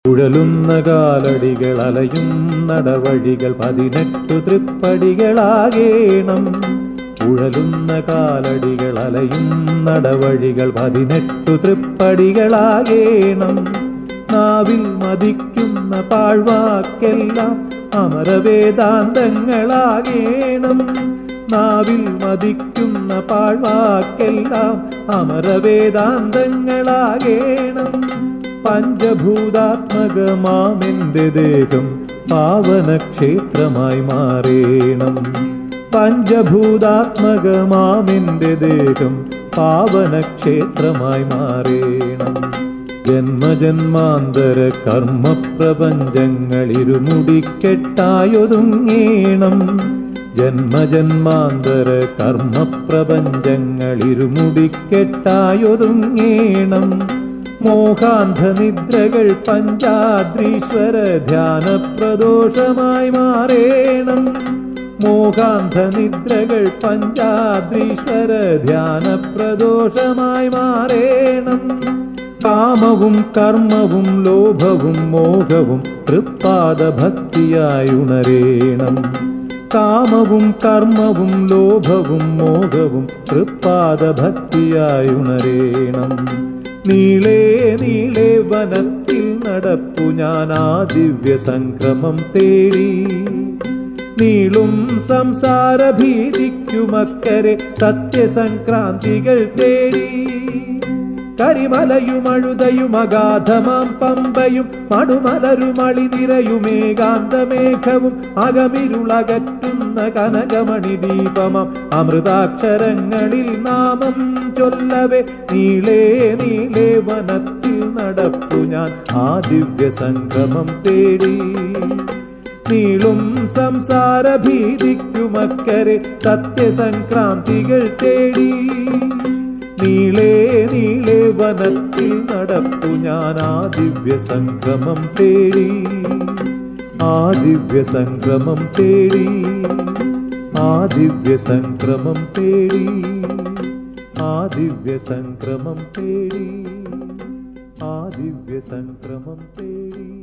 ഉഴലുന്ന കാലടികൾ അലയും നടവഴികൾ 18 തൃപ്പടികളാകേണം. ഉഴലുന്ന കാലടികൾ അലയും നടവഴികൾ 18 തൃപ്പടികളാകേണം. നാവിൽ മതിക്കുന്ന പാഴ്വാക്കെല്ലാം അമരവേദാന്തങ്ങളാകേണം. നാവിൽ മതിക്കുന്ന പാഴ്വാക്കെല്ലാം അമരവേദാന്തങ്ങളാകേണം. പഞ്ചഭൂതാത്മകമാമെന്റെ ദേഹം പാവനക്ഷേത്രമായി മാറേണം. പഞ്ചഭൂതാത്മകമാമെന്റെ ദേഹം പാവനക്ഷേത്രമായി മാറേണം. ജന്മജന്മാന്തര കർമ്മപ്രപഞ്ചങ്ങൾ ഇരുമുടിക്കെട്ടായൊതുങ്ങേണം. ജന്മജന്മാന്തര കർമ്മപ്രപഞ്ചങ്ങൾ ഇരുമുടിക്കെട്ടായൊതുങ്ങേണം. മോഹാന്ധനിദ്രകൾ പഞ്ചാദ്രീശ്വര ധ്യാനപ്രദോഷമായി മാറേണം. മോഹാന്ധനിദ്രകൾ പഞ്ചാദ്രീശ്വര ധ്യാനപ്രദോഷമായി മാറേണം. കാമവും കർമ്മവും ലോഭവും മോഹവും തൃപ്പാദഭക്തിയായി ഉണരേണം. കാമവും കർമ്മവും ലോഭവും മോഹവും തൃപ്പാദഭക്തിയായി ഉണരേണം. നീളേ നീളേ വനത്തിൽ നടപ്പു ഞാൻ ആ ദിവ്യ സംക്രമം തേടി. നീളും സംസാര ഭീതിക്കുമക്കരെ സത്യസംക്രാന്തികൾ തേടി. കരിമലയും അഴുതയും അഗാധമാം പമ്പയും മടുമലരുമളി നിറയുമേകാന്തമേഘവും അകമിരുളകറ്റുന്ന കനകമണി ദീപമാം അമൃതാക്ഷരങ്ങളിൽ നാമം ചൊല്ലവേ നീളേ നീളേ വനത്തിൽ നടപ്പു ഞാൻ ആ ദിവ്യ സംഗമം തേടി. നീളും സംസാര ഭീതിക്കുമക്കരെ സത്യസംക്രാന്തികൾ തേടി. നീളേ നീളേ വനത്തിൽ നടപ്പു ഞാൻ ആ ദിവ്യ സംഗമം തേടി. ആ ദിവ്യ സംഗമം തേടി. ആ ദിവ്യ സംക്രമം തേടി. ആ ദിവ്യ സംക്രമം തേടി. ആ ദിവ്യ സംക്രമം തേടി.